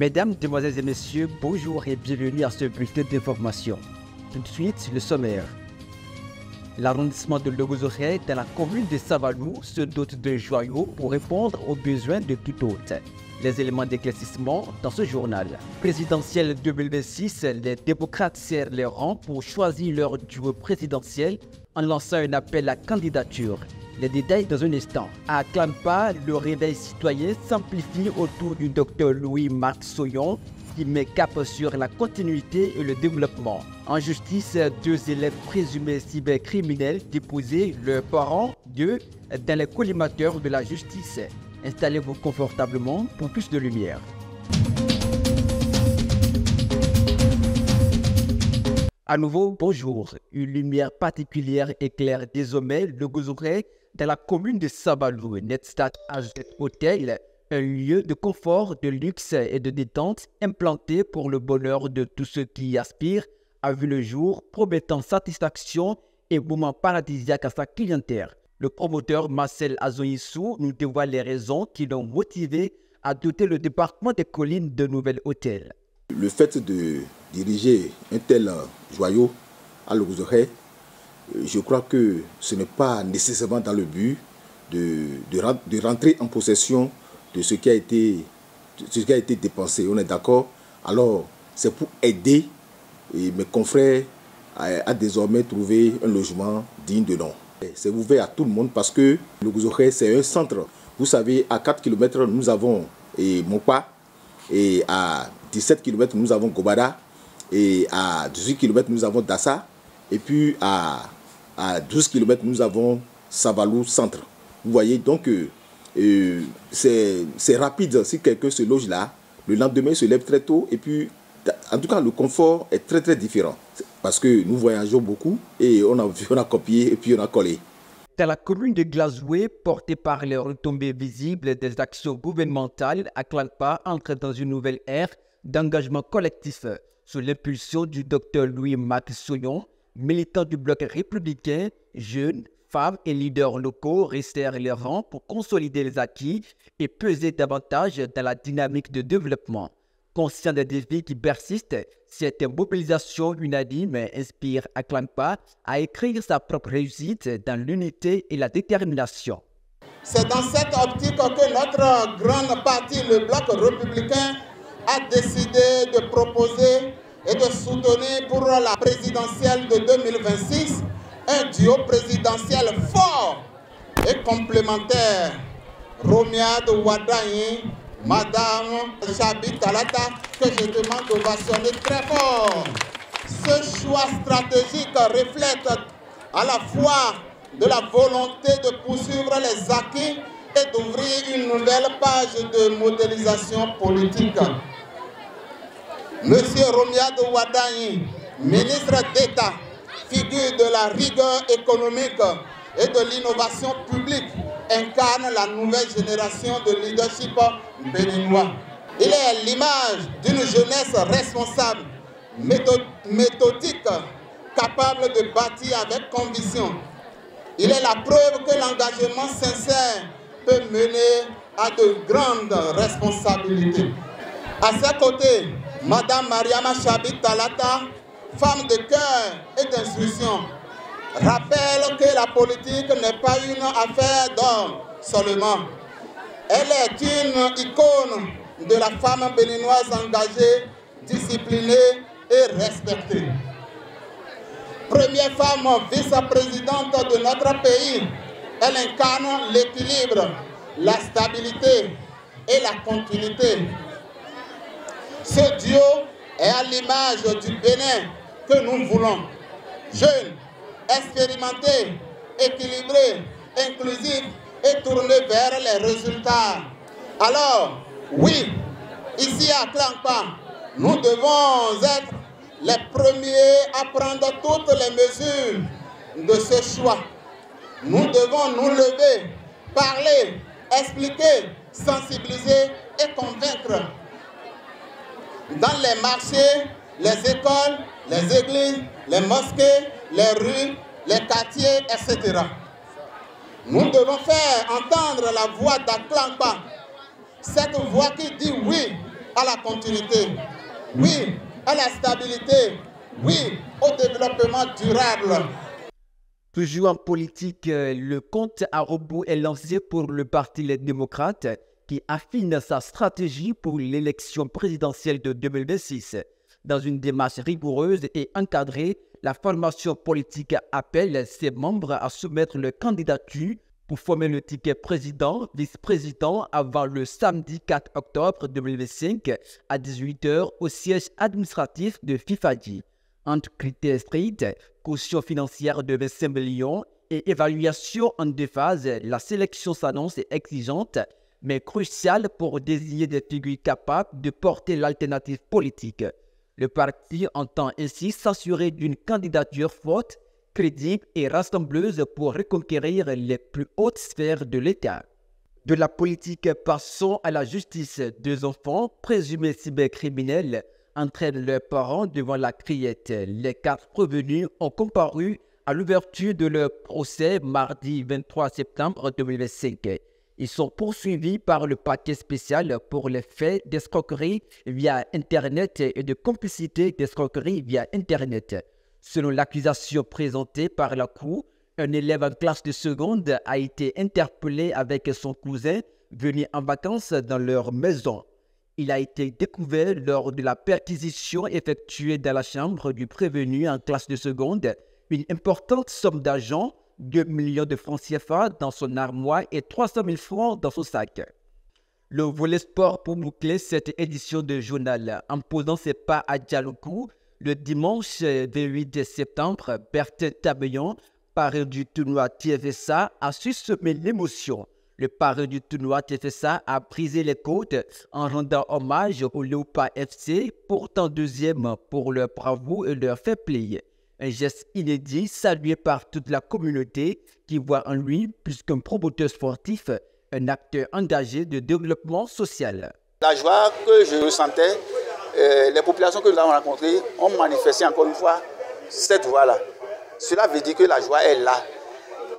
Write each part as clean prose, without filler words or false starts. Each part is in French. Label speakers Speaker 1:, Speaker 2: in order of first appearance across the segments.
Speaker 1: Mesdames, Demoiselles et Messieurs, bonjour et bienvenue à ce bulletin d'information. Tout de suite, le sommaire. L'arrondissement de Logozoré, dans la commune de Savalou, se dote d'un joyau pour répondre aux besoins de tout autre. Les éléments d'éclaircissement dans ce journal. Présidentielle 2026, les démocrates serrent les rangs pour choisir leur duo présidentiel en lançant un appel à candidature. Les détails dans un instant. À Klampa, le réveil citoyen s'amplifie autour du docteur Louis-Marc Soyon qui met cap sur la continuité et le développement. En justice, 2 élèves présumés cybercriminels déposaient leurs parents dans les collimateurs de la justice. Installez-vous confortablement pour plus de lumière. À nouveau, bonjour. Une lumière particulière éclaire désormais Logozoré dans la commune de Savalou. Netstat AZ Hotel, un lieu de confort, de luxe et de détente implanté pour le bonheur de tous ceux qui y aspirent, a vu le jour, promettant satisfaction et moments paradisiaques à sa clientèle. Le promoteur Marcel Azoïsou nous dévoile les raisons qui l'ont motivé à doter le département des collines de nouvel hôtel.
Speaker 2: Le fait de diriger un tel joyau à Logozoré, je crois que ce n'est pas nécessairement dans le but de rentrer en possession de ce qui a été dépensé. On est d'accord? Alors, c'est pour aider mes confrères à désormais trouver un logement digne de nom. C'est ouvert à tout le monde parce que Logozoré, c'est un centre. Vous savez, à 4 km, nous avons Mopa, et à 17 km, nous avons Gobada, et à 18 km, nous avons Dassa, et puis à 12 km, nous avons Savalou Centre. Vous voyez, donc c'est rapide. Si quelqu'un se loge là, le lendemain, il se lève très tôt, et puis, en tout cas, le confort est très très différent. Parce que nous voyageons beaucoup, et on a copié, et puis on a collé.
Speaker 1: Dans la commune de Glazoué, portée par les retombées visibles des actions gouvernementales, Aklalpa entre dans une nouvelle ère d'engagement collectif sous l'impulsion du docteur Louis-Marc Soyon, militant du bloc républicain, jeunes, femmes et leaders locaux resserrent les rangs pour consolider les acquis et peser davantage dans la dynamique de développement. Conscient des défis qui persistent, cette mobilisation unanime inspire Aklalpa à écrire sa propre réussite dans l'unité et la détermination.
Speaker 3: C'est dans cette optique que notre grande partie, le bloc républicain, a décidé de proposer et de soutenir pour la présidentielle de 2026 un duo présidentiel fort et complémentaire. Romiade Ouaddahi, Madame Chabi Talata, que je demande d'ovationner très fort. Ce choix stratégique reflète à la fois de la volonté de poursuivre les acquis et d'ouvrir une nouvelle page de modélisation politique. Monsieur Romiade Ouaddahi, ministre d'État, figure de la rigueur économique et de l'innovation publique, incarne la nouvelle génération de leadership béninois. Il est l'image d'une jeunesse responsable, méthodique, capable de bâtir avec conviction. Il est la preuve que l'engagement sincère peut mener à de grandes responsabilités. À ses côtés, Madame Mariama Chabi Talata, femme de cœur et d'instruction, rappelle que la politique n'est pas une affaire d'hommes seulement. Elle est une icône de la femme béninoise engagée, disciplinée et respectée. Première femme vice-présidente de notre pays, elle incarne l'équilibre, la stabilité et la continuité. Ce duo est à l'image du Bénin que nous voulons. Jeune, expérimenté, équilibré, inclusif et tourné vers les résultats. Alors, oui, ici à Klampa, nous devons être les premiers à prendre toutes les mesures de ce choix. Nous devons nous lever, parler, expliquer, sensibiliser et convaincre. Dans les marchés, les écoles, les églises, les mosquées, les rues, les quartiers, etc. Nous devons faire entendre la voix d'Aklampa, cette voix qui dit oui à la continuité. Oui à la stabilité. Oui au développement durable.
Speaker 1: Toujours en politique, le compte à rebours est lancé pour le Parti Les Démocrates qui affine sa stratégie pour l'élection présidentielle de 2026. Dans une démarche rigoureuse et encadrée, la formation politique appelle ses membres à soumettre leur candidature pour former le ticket président-vice-président avant le samedi 4 octobre 2025 à 18 h au siège administratif de Fifadi. Entre critères stricts, caution financière de 25 millions et évaluation en deux phases, la sélection s'annonce exigeante, mais cruciale pour désigner des figures capables de porter l'alternative politique. Le parti entend ainsi s'assurer d'une candidature forte, crédible et rassembleuse pour reconquérir les plus hautes sphères de l'État. De la politique, passons à la justice. Deux enfants, présumés cybercriminels, entraînent leurs parents devant la criette. Les 4 prévenus ont comparu à l'ouverture de leur procès mardi 23 septembre 2025. Ils sont poursuivis par le parquet spécial pour les faits d'escroquerie via Internet et de complicité d'escroquerie via Internet. Selon l'accusation présentée par la Cour, un élève en classe de seconde a été interpellé avec son cousin venu en vacances dans leur maison. Il a été découvert lors de la perquisition effectuée dans la chambre du prévenu en classe de seconde une importante somme d'argent, 2 millions de francs CFA dans son armoire et 300 000 francs dans son sac. Le volet sport pour boucler cette édition de journal. En posant ses pas à Dialokou, le dimanche 28 septembre, Bertin Tabeyon, parrain du tournoi TFSA, a su semer l'émotion. Le parrain du tournoi TFSA a brisé les côtes en rendant hommage au Léopard FC, pourtant deuxième pour leur bravoure et leur fair play. Un geste inédit salué par toute la communauté qui voit en lui, plus qu'un promoteur sportif, un acteur engagé de développement social.
Speaker 4: La joie que je ressentais, les populations que nous avons rencontrées ont manifesté encore une fois cette joie-là. Cela veut dire que la joie est là.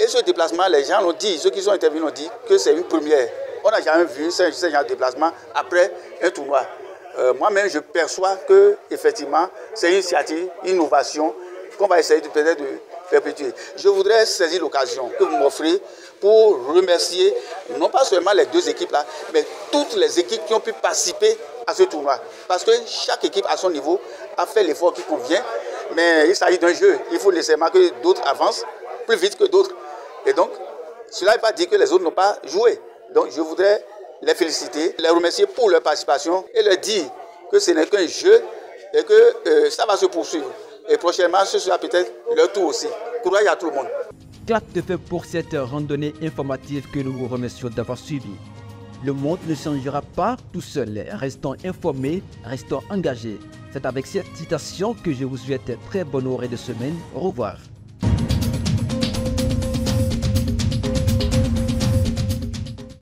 Speaker 4: Et ce déplacement, les gens l'ont dit, ceux qui sont intervenus ont dit que c'est une première. On n'a jamais vu ce genre de déplacement après un tournoi. Moi-même, je perçois que effectivement, c'est une initiative, une innovation qu'on va essayer peut-être de perpétuer. Je voudrais saisir l'occasion que vous m'offrez pour remercier non pas seulement les 2 équipes-là, mais toutes les équipes qui ont pu participer à ce tournoi. Parce que chaque équipe à son niveau a fait l'effort qui convient, mais il s'agit d'un jeu. Il faut nécessairement que d'autres avancent plus vite que d'autres. Et donc, cela ne veut pas dire que les autres n'ont pas joué. Donc, je voudrais les féliciter, les remercier pour leur participation et leur dire que ce n'est qu'un jeu et que ça va se poursuivre. Et prochainement, ce sera peut-être leur tour aussi. Courage à tout le monde.
Speaker 1: Clap de fait pour cette randonnée informative que nous vous remercions d'avoir suivi. Le monde ne changera pas tout seul. Restons informés, restons engagés. C'est avec cette citation que je vous souhaite très bonne orée de semaine. Au revoir.